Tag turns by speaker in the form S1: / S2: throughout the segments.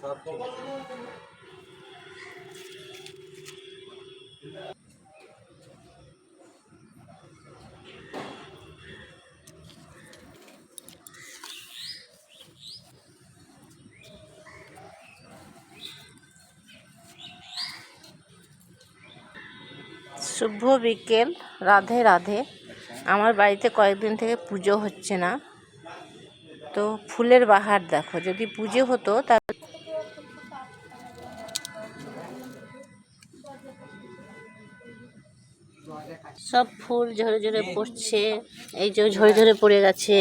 S1: সব ঠিক আছে।
S2: শুভ বিকেল, রাধে রাধে। আমার বাড়িতে কয়েকদিন থেকে পুজো হচ্ছে না, তো ফুলের বাহার দেখো। যদি পুজো হতো তাহলে সব ফুল ঝরে ঝরে পড়ছে। এই যে ঝরে ঝরে পড়ে গেছে,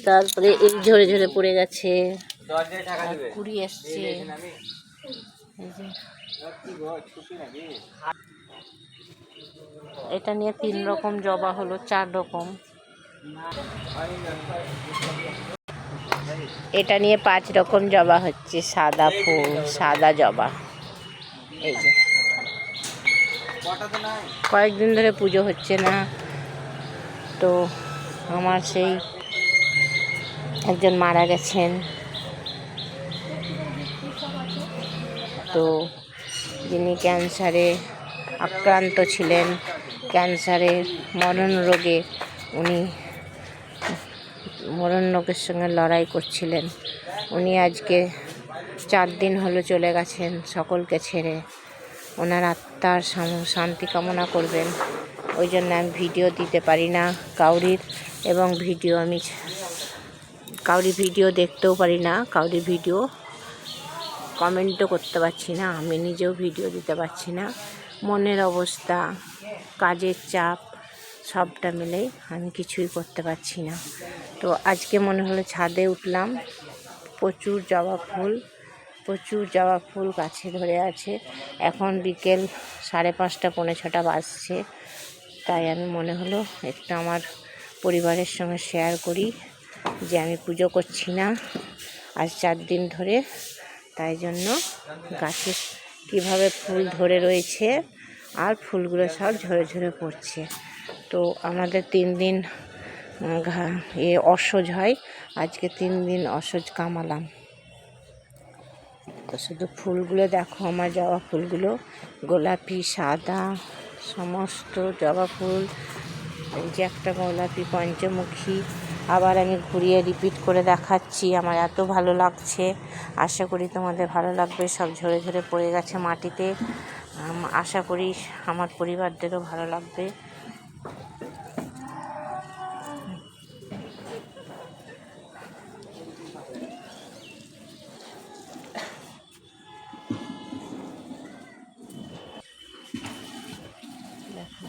S2: তারপরে এই ঝরে ঝরে পড়ে গেছে, কুড়ি এসছে। এই যে এটা নিয়ে 3 রকম জবা হলো, 4 রকম। এটা নিয়ে 5 রকম জবা হচ্ছে, সাদা ফুল, সাদা জবা। এই যে কয়েকদিন ধরে পুজো হচ্ছে না, তো আমার সেই একজন মারা গেছেন, তো যিনি ক্যান্সারে আক্রান্ত ছিলেন, ক্যান্সারের মরণ রোগে, উনি মরণ রোগের সঙ্গে লড়াই করছিলেন। উনি আজকে 4 দিন হলো চলে গেছেন সকলকে ছেড়ে। ওনার আত্মার শান্তি কামনা করবেন। ওই জন্য আমি ভিডিও দিতে পারি না কাউরির, এবং আমি কাউরি ভিডিও দেখতেও পারি না, কাউরি ভিডিও কমেন্টও করতে পারছি না, আমি নিজেও ভিডিও দিতে পারছি না। মনের অবস্থা, কাজের চাপ সবটা মিলেই আমি কিছুই করতে পারছি না। তো আজকে মনে হলো ছাদে উঠলাম, প্রচুর জবা ফুল গাছে ধরে আছে। এখন বিকেল 5:30 পৌনে 6টা বাজছে, তাই আমি মনে হলো একটু আমার পরিবারের সঙ্গে শেয়ার করি যে আমি পুজো করছি না আজ 4 দিন ধরে। তাই জন্য গাছে কীভাবে ফুল ধরে রয়েছে আর ফুলগুলো সব ঝরে ঝরে পড়ছে। তো আমাদের 3 দিন অসহ্য হয়, আজকে 3 দিন অসহ্য কামালাম। তো শুধু ফুলগুলো দেখো, আমার জবা ফুলগুলো গোলাপি, সাদা, সমস্ত জবা ফুল। এই যে একটা গোলাপি পঞ্চমুখী, আবার আমি ঘুরিয়ে রিপিট করে দেখাচ্ছি, আমার এত ভালো লাগছে। আশা করি তোমাদের ভালো লাগবে। সব ঝরে ঝরে পড়ে গেছে মাটিতে, আশা করি আমার পরিবারদেরও ভালো লাগবে। দেখো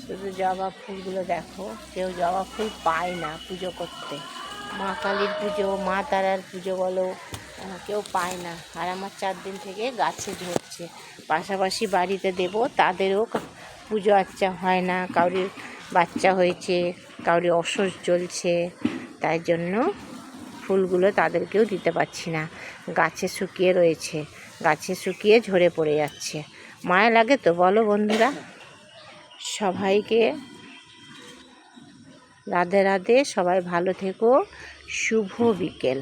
S2: শুধু জবা ফুলগুলো দেখো, কেউ জবা ফুল পায় না পুজো করতে। মা কালীর পুজো, মা তারার পুজো বলো, কেউ পায় না। আর আমার 4 দিন থেকে গাছে ঝরছে। পাশাপাশি বাড়িতে দেব, তাদেরও পুজো আচ্চা হয় না। কাউরির বাচ্চা হয়েছে, কাউরি অসুখ চলছে, তাই জন্য ফুলগুলো তাদেরকেও দিতে পারছি না। গাছে শুকিয়ে রয়েছে, গাছে শুকিয়ে ঝরে পড়ে যাচ্ছে। মায়া লাগে তো বলো বন্ধুরা। সবাইকে রাধে রাধে, সবাই ভালো থেকো। শুভ বিকেল।